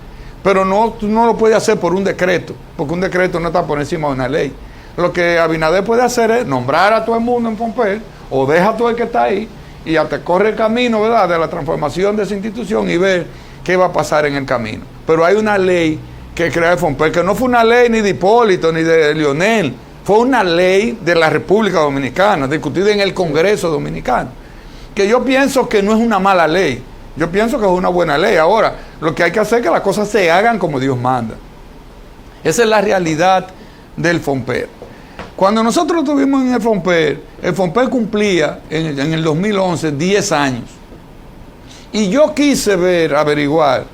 B: Pero tú no lo puedes hacer por un decreto, porque un decreto no está por encima de una ley. Lo que Abinader puede hacer es nombrar a todo el mundo en FOMPER, o deja a todo el que está ahí, y ya te corre el camino, ¿verdad?, de la transformación de esa institución y ver qué va a pasar en el camino. Pero hay una ley que crea el FOMPER, que no fue una ley ni de Hipólito ni de Leonel, fue una ley de la República Dominicana, discutida en el Congreso Dominicano, que yo pienso que no es una mala ley, yo pienso que es una buena ley. Ahora, lo que hay que hacer es que las cosas se hagan como Dios manda. Esa es la realidad del FOMPER. Cuando nosotros estuvimos en el FOMPER cumplía en el 2011 10 años. Y yo quise averiguar,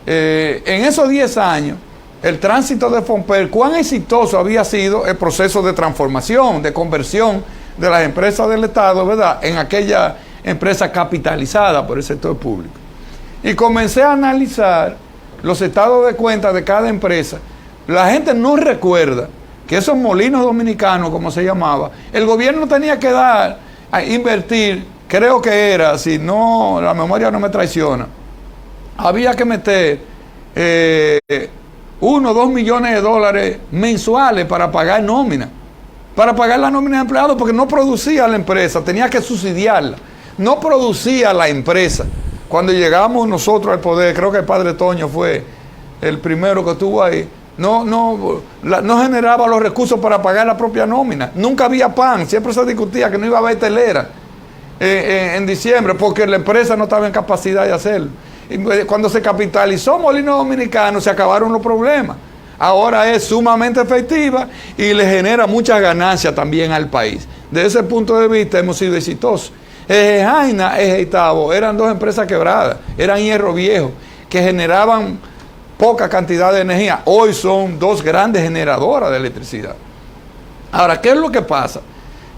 B: en esos 10 años, el tránsito de FOMPER, cuán exitoso había sido el proceso de transformación, de conversión de las empresas del Estado, ¿verdad?, en aquella empresa capitalizada por el sector público. Y comencé a analizar los estados de cuenta de cada empresa. La gente no recuerda que esos molinos dominicanos, como se llamaba, el gobierno tenía que invertir, creo que era, si no, la memoria no me traiciona, había que meter 1 o 2 millones de dólares mensuales para pagar nómina, para pagar la nómina de empleados, porque no producía la empresa, tenía que subsidiarla, no producía la empresa. Cuando llegamos nosotros al poder, creo que el padre Toño fue el primero que estuvo ahí, no generaba los recursos para pagar la propia nómina. Nunca había pan, siempre se discutía que no iba a haber telera en diciembre porque la empresa no estaba en capacidad de hacerlo. Y cuando se capitalizó Molino Dominicano se acabaron los problemas. ahora es sumamente efectiva y le genera muchas ganancias también al país. Desde ese punto de vista hemos sido exitosos. Jaina, Itabo eran dos empresas quebradas, eran hierro viejo, que generaban poca cantidad de energía. Hoy son dos grandes generadoras de electricidad. Ahora, ¿qué es lo que pasa?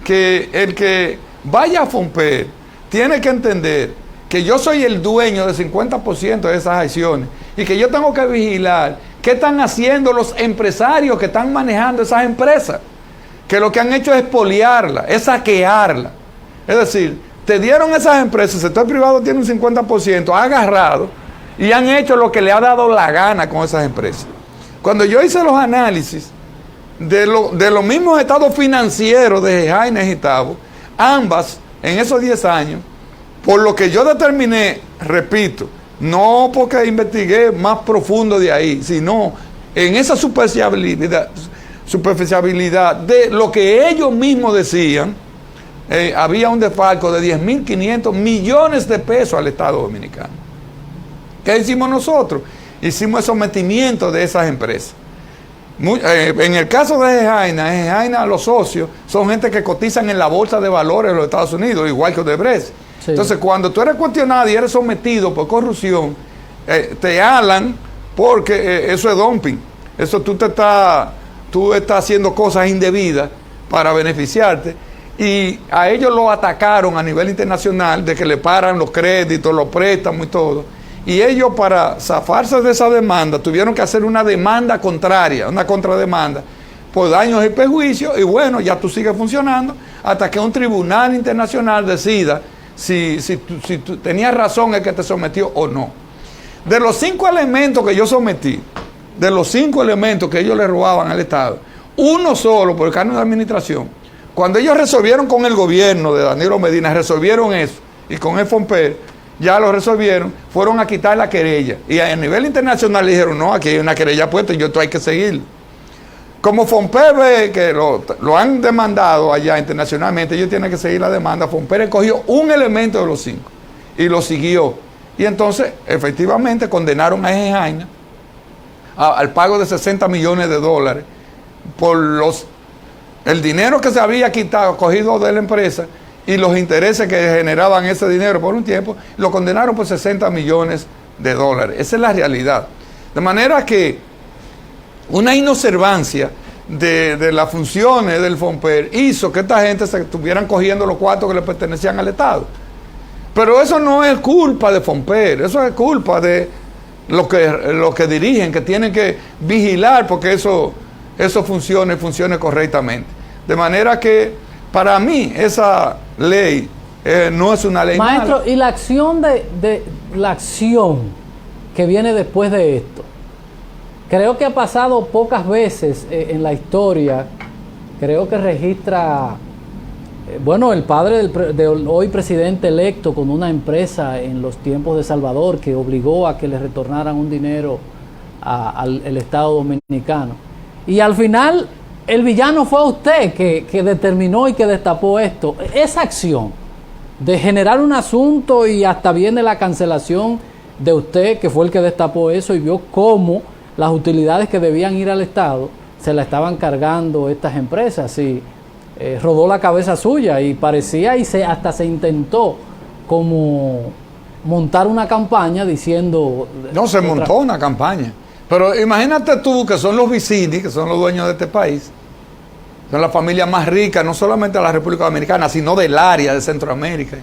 B: Que el que vaya a Fomper tiene que entender que yo soy el dueño del 50% de esas acciones y que yo tengo que vigilar qué están haciendo los empresarios que están manejando esas empresas, que lo que han hecho es expoliarla, es saquearla. Es decir, te dieron esas empresas, el sector privado tiene un 50%, ha agarrado y han hecho lo que le ha dado la gana con esas empresas. Cuando yo hice los análisis de los mismos estados financieros de Jaina y Itabo, ambas en esos 10 años, por lo que yo determiné, repito, no porque investigué más profundo de ahí, sino en esa superficialidad de lo que ellos mismos decían, había un desfalco de 10.500 millones de pesos al Estado Dominicano. ¿Qué hicimos nosotros? Hicimos el sometimiento de esas empresas. En el caso de Jaina, los socios son gente que cotizan en la bolsa de valores de los Estados Unidos, igual que Odebrecht. Sí. Entonces, cuando tú eres cuestionado y eres sometido por corrupción, te alan porque eso es dumping. Eso tú estás haciendo cosas indebidas para beneficiarte. Y a ellos lo atacaron a nivel internacional de que le paran los créditos, los préstamos y todo. Y ellos, para zafarse de esa demanda, tuvieron que hacer una demanda contraria, una contrademanda, por daños y perjuicios. Y bueno, ya tú sigues funcionando hasta que un tribunal internacional decida si tú tenías razón el que te sometió o no. De los 5 elementos que yo sometí, de los 5 elementos que ellos le robaban al Estado, uno solo por el cargo de administración. Cuando ellos resolvieron con el gobierno de Danilo Medina, resolvieron eso, y con el Fomper ya lo resolvieron, fueron a quitar la querella. Y a nivel internacional le dijeron, no, aquí hay una querella puesta y esto hay que seguir. Como Fomper ve que lo han demandado allá internacionalmente, ellos tienen que seguir la demanda. Fomper escogió un elemento de los 5 y lo siguió. Y entonces, efectivamente, condenaron a Jaina al pago de $60 millones por el dinero que se había quitado, cogido de la empresa y los intereses que generaban ese dinero por un tiempo, lo condenaron por $60 millones. Esa es la realidad. De manera que una inobservancia de las funciones del Fomper hizo que esta gente se estuvieran cogiendo los cuartos que le pertenecían al Estado. Pero eso no es culpa de Fomper, eso es culpa de los que dirigen, que tienen que vigilar porque eso funcione correctamente. De manera que para mí esa ley no es una ley
C: Maestro,
B: mala.
C: Y la acción la acción que viene después de esto, creo que ha pasado pocas veces en la historia. Creo que registra, el padre del hoy presidente electo con una empresa en los tiempos de Salvador que obligó a que le retornaran un dinero al Estado Dominicano. Y al final el villano fue usted que determinó y que destapó esto. Esa acción de generar un asunto y hasta viene la cancelación de usted, que fue el que destapó eso y vio cómo las utilidades que debían ir al Estado se la estaban cargando estas empresas, y rodó la cabeza suya y parecía hasta se intentó como montar una campaña diciendo...
B: No, se montó una campaña. Pero imagínate tú que son los Vicini, que son los dueños de este país, son la familia más rica, no solamente de la República Dominicana, sino del área de Centroamérica,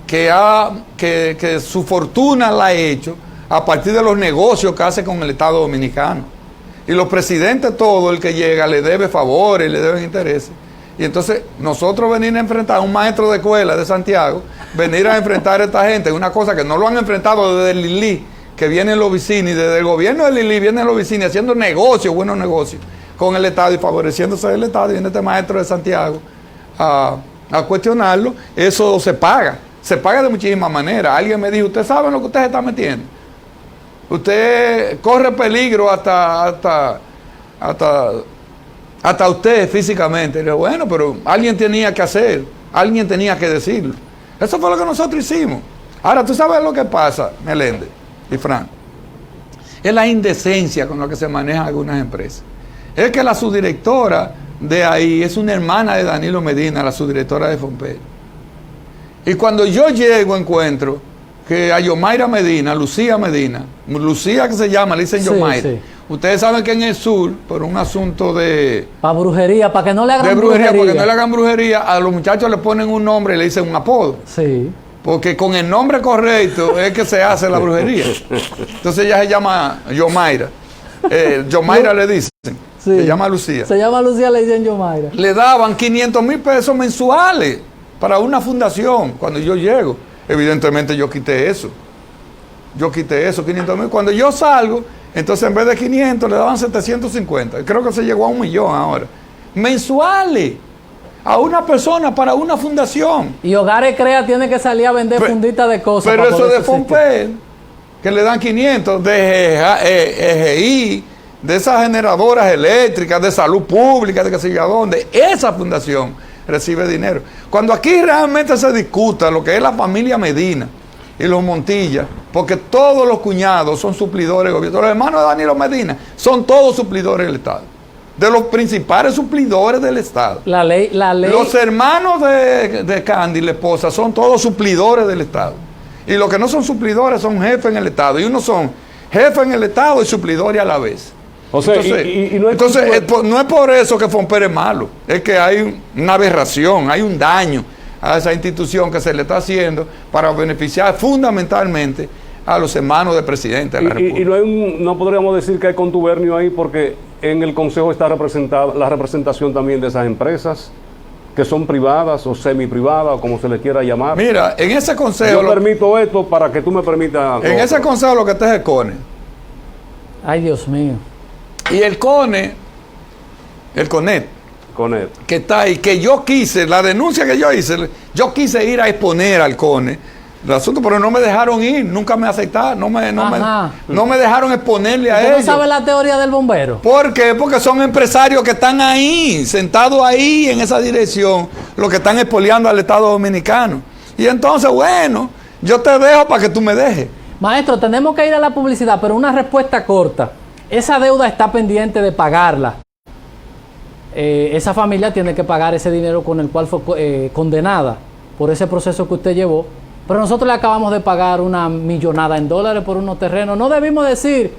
B: que su fortuna la ha hecho a partir de los negocios que hace con el Estado Dominicano. Y los presidentes, todo el que llega, le debe favores, le deben intereses. Y entonces nosotros venir a enfrentar a un maestro de escuela de Santiago, venir a enfrentar a esta gente, es una cosa que no lo han enfrentado desde el Lili, que vienen los Vicini, desde el gobierno de Lili vienen los Vicini haciendo negocios, buenos negocios con el Estado y favoreciéndose del Estado, y viene este maestro de Santiago a cuestionarlo. Eso se paga de muchísimas maneras. Alguien me dijo, ¿usted sabe lo que usted se está metiendo? Usted corre peligro hasta usted físicamente. Y le digo, bueno, pero alguien tenía que hacer, alguien tenía que decirlo. Eso fue lo que nosotros hicimos. Ahora, ¿tú sabes lo que pasa, Meléndez y Fran? es la indecencia con la que se manejan algunas empresas. Es que la subdirectora de ahí es una hermana de Danilo Medina, la subdirectora de Fomper. Y cuando yo llego encuentro que a Yomaira Medina, Lucía Medina, Lucía que se llama, le dicen Yomaira.
C: Sí.
B: Ustedes saben que en el sur, por un asunto de
C: Para brujería, para que no le hagan
B: brujería, porque no le hagan brujería, a los muchachos le ponen un nombre y le dicen un apodo.
C: Sí.
B: Porque con el nombre correcto es que se hace la brujería. Entonces ella se llama Yomaira. Yomaira le dicen.
C: Sí.
B: Se llama Lucía.
C: Se llama Lucía, le dicen Yomaira.
B: Le daban 500,000 pesos mensuales para una fundación cuando yo llego. Evidentemente yo quité eso. Yo quité eso, 500,000. Cuando yo salgo, entonces en vez de 500 le daban 750. Creo que se llegó a 1,000,000 ahora. Mensuales. A una persona para una fundación.
C: Y Hogares Crea tiene que salir a vender funditas de cosas.
B: Pero
C: para
B: eso
C: poder
B: de
C: subsistir.
B: Fomper, que le dan 500, de EGI, de esas generadoras eléctricas, de salud pública, de qué sé yo dónde, esa fundación recibe dinero. Cuando aquí realmente se discuta lo que es la familia Medina y los Montilla, porque todos los cuñados son suplidores del gobierno, los hermanos de Danilo Medina son todos suplidores del Estado, de los principales suplidores del Estado.
C: La ley.
B: Los hermanos de Candy, la esposa, son todos suplidores del Estado. Y los que no son suplidores son jefes en el Estado. Y unos son jefes en el Estado y suplidores a la vez.
A: O sea,
B: Entonces, no es por eso que Fomper es malo. Es que hay una aberración, hay un daño a esa institución que se le está haciendo para beneficiar fundamentalmente a los hermanos del presidente de la República.
A: Y no podríamos decir que hay contubernio ahí, porque en el Consejo está representada la representación también de esas empresas que son privadas o semiprivadas o como se le quiera llamar.
B: Mira, en ese consejo...
A: Yo permito esto para que tú me permitas...
B: En ese consejo lo que está es el CONE.
C: Ay, Dios mío.
B: Y el CONE, el CONET,
A: Con él.
B: que está ahí, que yo quise, la denuncia que yo hice, yo quise ir a exponer al CONE el asunto, pero no me dejaron ir, nunca me aceptaron, no me dejaron exponerle a
C: ¿Usted
B: ellos.
C: no sabe la teoría del bombero?
B: ¿Por qué? Porque son empresarios que están ahí, sentados ahí en esa dirección, los que están expoliando al Estado Dominicano. Y entonces, bueno, yo te dejo para que tú me dejes.
C: Maestro, tenemos que ir a la publicidad, pero una respuesta corta. Esa deuda está pendiente de pagarla. Esa familia tiene que pagar ese dinero con el cual fue condenada por ese proceso que usted llevó. Pero nosotros le acabamos de pagar una millonada en dólares por unos terrenos. No debimos decir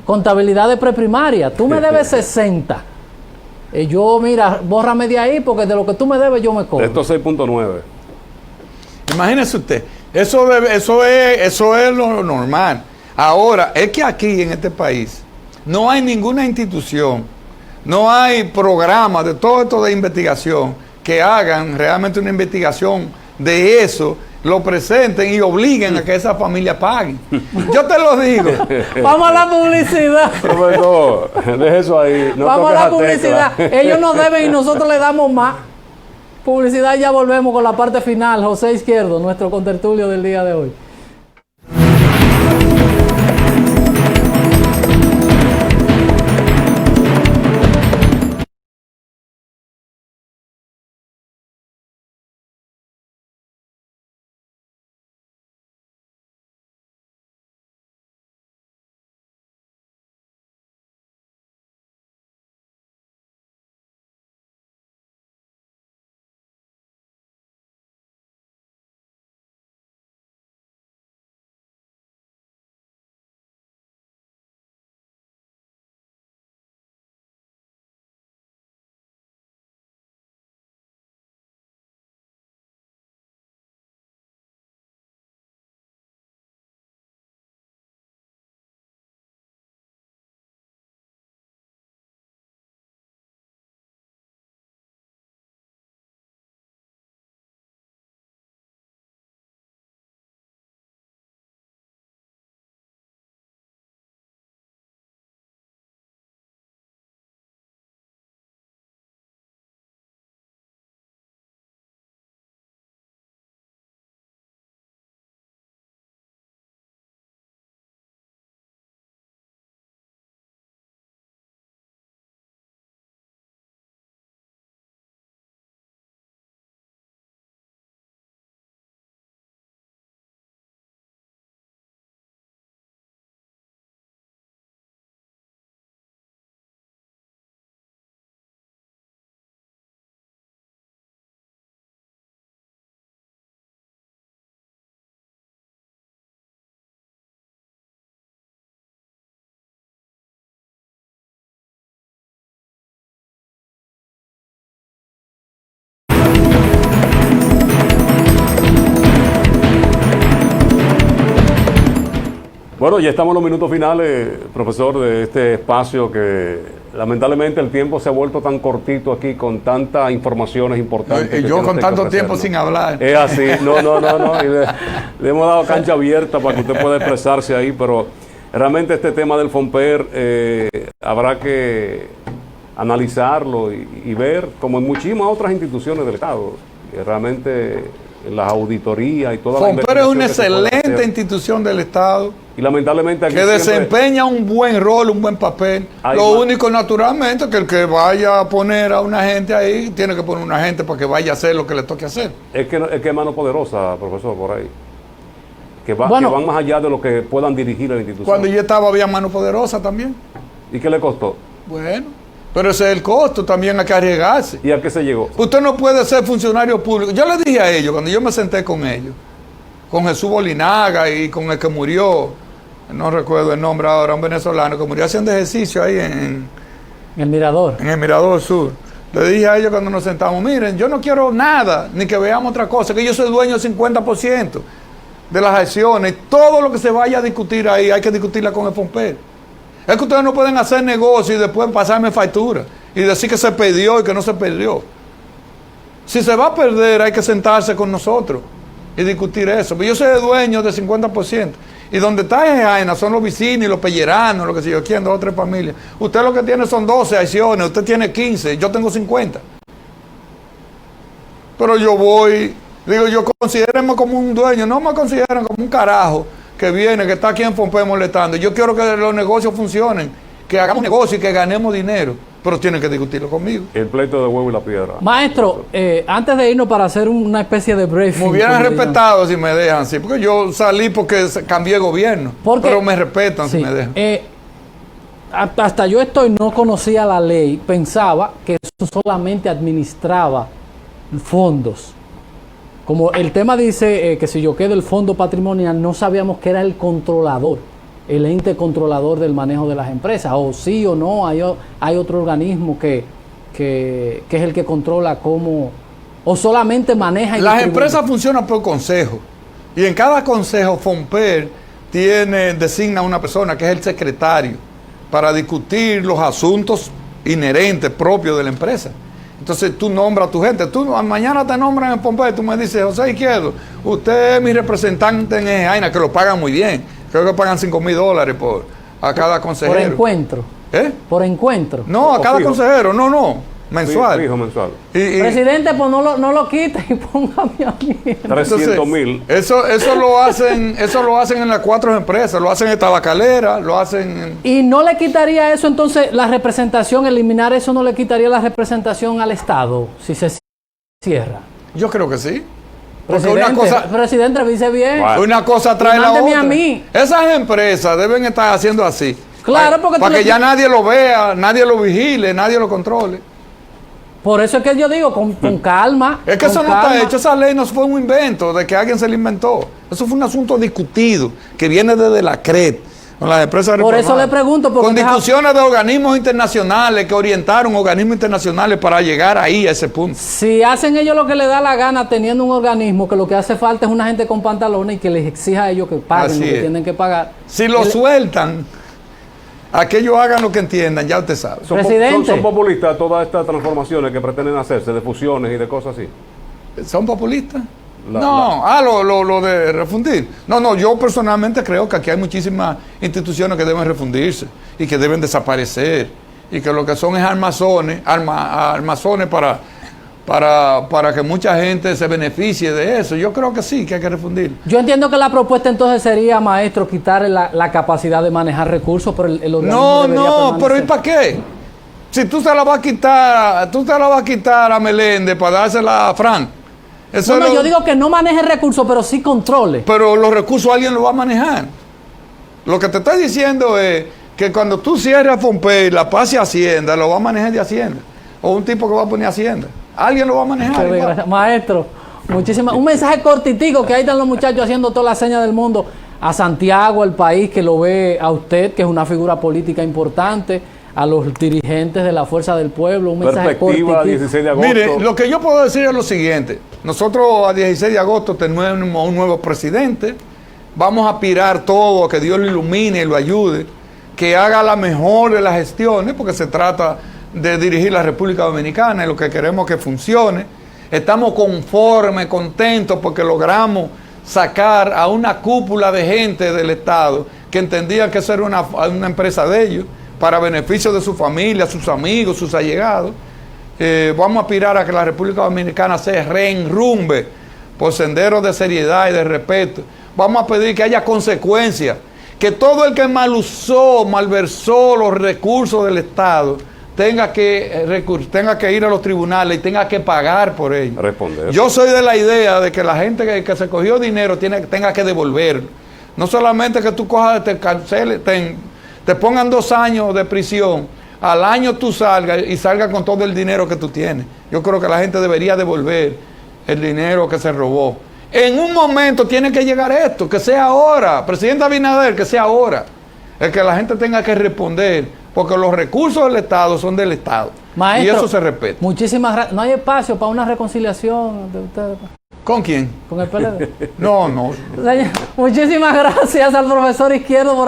C: contabilidad de preprimaria. Tú me debes 60. Yo, mira, bórrame de ahí porque de lo que tú me debes yo me cobro.
A: Esto es 6.9.
B: Imagínese usted, eso es lo normal. Ahora, es que aquí en este país no hay ninguna institución, no hay programa de todo esto de investigación que hagan realmente una investigación de eso, lo presenten y obliguen a que esa familia pague. Yo te lo digo.
C: Vamos a la publicidad.
A: Roberto, deje eso ahí. No
C: Vamos a
A: toques
C: la
A: la
C: publicidad.
A: tecla.
C: Ellos nos deben y nosotros le damos más. Publicidad, ya volvemos con la parte final. José Izquierdo, nuestro contertulio del día de hoy.
A: Bueno, ya estamos en los minutos finales, profesor, de este espacio que lamentablemente el tiempo se ha vuelto tan cortito aquí con tantas informaciones importantes.
B: Y yo con tanto tiempo sin hablar.
A: Es así, no. Y le hemos dado cancha abierta para que usted pueda expresarse ahí, pero realmente este tema del FOMPER habrá que analizarlo y ver, como en muchísimas otras instituciones del Estado, que realmente las auditorías y toda la
B: FOMPER es una excelente institución del Estado
A: y lamentablemente aquí
B: que desempeña un buen rol, un buen papel. Lo único, naturalmente, que el que vaya a poner a una gente ahí tiene que poner una gente para que vaya a hacer lo que le toque hacer.
A: Es que es mano poderosa, profesor, por ahí. Que van más allá de lo que puedan dirigir a la institución.
B: Cuando yo estaba había mano poderosa también.
A: ¿Y qué le costó?
B: Bueno, pero ese es el costo, también hay que arriesgarse.
A: ¿Y a qué se llegó?
B: Usted no puede ser funcionario público. Yo le dije a ellos, cuando yo me senté con ellos, con Jesús Bolinaga y con el que murió, no recuerdo el nombre ahora, un venezolano que murió haciendo ejercicio ahí en
C: el Mirador.
B: En el Mirador Sur. Le dije a ellos cuando nos sentamos, miren, yo no quiero nada, ni que veamos otra cosa, que yo soy dueño del 50% de las acciones. Todo lo que se vaya a discutir ahí, hay que discutirla con el FOMPER. Es que ustedes no pueden hacer negocio y después pasarme factura y decir que se perdió y que no se perdió. Si se va a perder, hay que sentarse con nosotros y discutir eso. Pero yo soy dueño del 50%. Y donde está en Jaina son los vecinos y los pelleranos, lo que sé yo, quién, 2 o 3 familias. Usted lo que tiene son 12 acciones, usted tiene 15, yo tengo 50. Pero yo voy, digo, yo considérenme como un dueño, no me consideren como un carajo que viene, que está aquí en FOMPER molestando. Yo quiero que los negocios funcionen, que hagamos negocio y que ganemos dinero, pero tienen que discutirlo conmigo.
A: El pleito de huevo y la piedra.
C: Maestro, antes de irnos para hacer una especie de briefing.
B: Me hubieran respetado si me dejan, sí, porque yo salí porque cambié de gobierno, pero me respetan si me dejan.
C: Hasta yo no conocía la ley, pensaba que eso solamente administraba fondos. Como el tema dice que si yo quedo el fondo patrimonial, no sabíamos que era el controlador, el ente controlador del manejo de las empresas, o sí o no, hay otro organismo que es el que controla cómo, o solamente maneja.
B: Las empresas funcionan por consejo, y en cada consejo FOMPER designa una persona que es el secretario para discutir los asuntos inherentes propios de la empresa. Entonces tú nombras a tu gente. Mañana te nombran en FOMPER, tú me dices, José Izquierdo, usted es mi representante en Jaina, que lo pagan muy bien. Creo que pagan $5,000 a cada consejero.
C: ¿Por encuentro? ¿Por encuentro?
B: No, a cada consejero, mensual.
A: Fijo mensual.
C: Presidente, pues no lo quite y póngame a mí.
A: 300,000.
B: Eso lo hacen en las 4 empresas, lo hacen en Tabacalera, lo hacen
C: ¿Y no le quitaría eso entonces la representación, eliminar eso no le quitaría la representación al Estado si se cierra?
B: Yo creo que sí.
C: Presidente, revise bien.
B: Una cosa trae la otra.
C: A mí.
B: Esas empresas deben estar haciendo así.
C: Claro, porque
B: para que ya nadie lo vea, nadie lo vigile, nadie lo controle.
C: Por eso es que yo digo, con calma.
B: Es que eso no está hecho, esa ley no fue un invento de que alguien se la inventó. Eso fue un asunto discutido, que viene desde la CRED, con las empresas
C: reformadas. Por eso le pregunto.
B: Con discusiones de organismos internacionales que orientaron organismos internacionales para llegar ahí a ese punto.
C: Si hacen ellos lo que les da la gana teniendo un organismo, que lo que hace falta es una gente con pantalones y que les exija a ellos que paguen lo que tienen que pagar.
B: Si lo sueltan, a que ellos hagan lo que entiendan, ya usted sabe.
A: ¿Son populistas todas estas transformaciones que pretenden hacerse, de fusiones y de cosas así?
B: ¿Son populistas? Lo de refundir. No, yo personalmente creo que aquí hay muchísimas instituciones que deben refundirse y que deben desaparecer y que lo que son es armazones para que mucha gente se beneficie de eso. Yo creo que sí, que hay que refundir.
C: Yo entiendo que la propuesta entonces sería, maestro, quitar la capacidad de manejar recursos, pero el organismo
B: No, pero ¿y para qué? Si tú se la vas a quitar a Meléndez para dársela a Frank.
C: Yo digo que no maneje recursos, pero sí controle.
B: Pero los recursos alguien los va a manejar. Lo que te estoy diciendo es que cuando tú cierres FOMPER, la pase a Hacienda, lo va a manejar de Hacienda. O un tipo que va a poner Hacienda. Alguien lo va a manejar.
C: Maestro, un mensaje cortitico, que ahí están los muchachos haciendo toda la seña del mundo. A Santiago, al país que lo ve a usted, que es una figura política importante, a los dirigentes de la Fuerza del Pueblo, un mensaje
A: cortitico. 16 de agosto.
B: Mire, lo que yo puedo decir es lo siguiente. Nosotros a 16 de agosto tenemos un nuevo presidente vamos a aspirar todo a que Dios lo ilumine y lo ayude, que haga la mejor de las gestiones, porque se trata de dirigir la República Dominicana y lo que queremos que funcione. Estamos conformes, contentos, porque logramos sacar a una cúpula de gente del Estado que entendían que eso era una empresa de ellos, para beneficio de su familia, sus amigos, sus allegados. Vamos a aspirar a que la República Dominicana se reenrumbe por senderos de seriedad y de respeto. Vamos a pedir que haya consecuencias, que todo el que malversó los recursos del Estado tenga que ir a los tribunales y tenga que pagar por ello.
A: Responder.
B: Yo soy de la idea de que la gente que se cogió dinero tenga que devolverlo. No solamente que tú cojas, te canceles, te pongan 2 años de prisión, al año tú salgas y salgas con todo el dinero que tú tienes. Yo creo que la gente debería devolver el dinero que se robó. En un momento tiene que llegar esto, que sea ahora. Presidente Abinader, que sea ahora. El que la gente tenga que responder, porque los recursos del Estado son del Estado.
C: Maestro,
B: y eso se respeta.
C: Muchísimas gracias. ¿No hay espacio para una reconciliación de ustedes?
B: ¿Con quién?
C: ¿Con el PLD?
B: No.
C: Muchísimas gracias al profesor Izquierdo por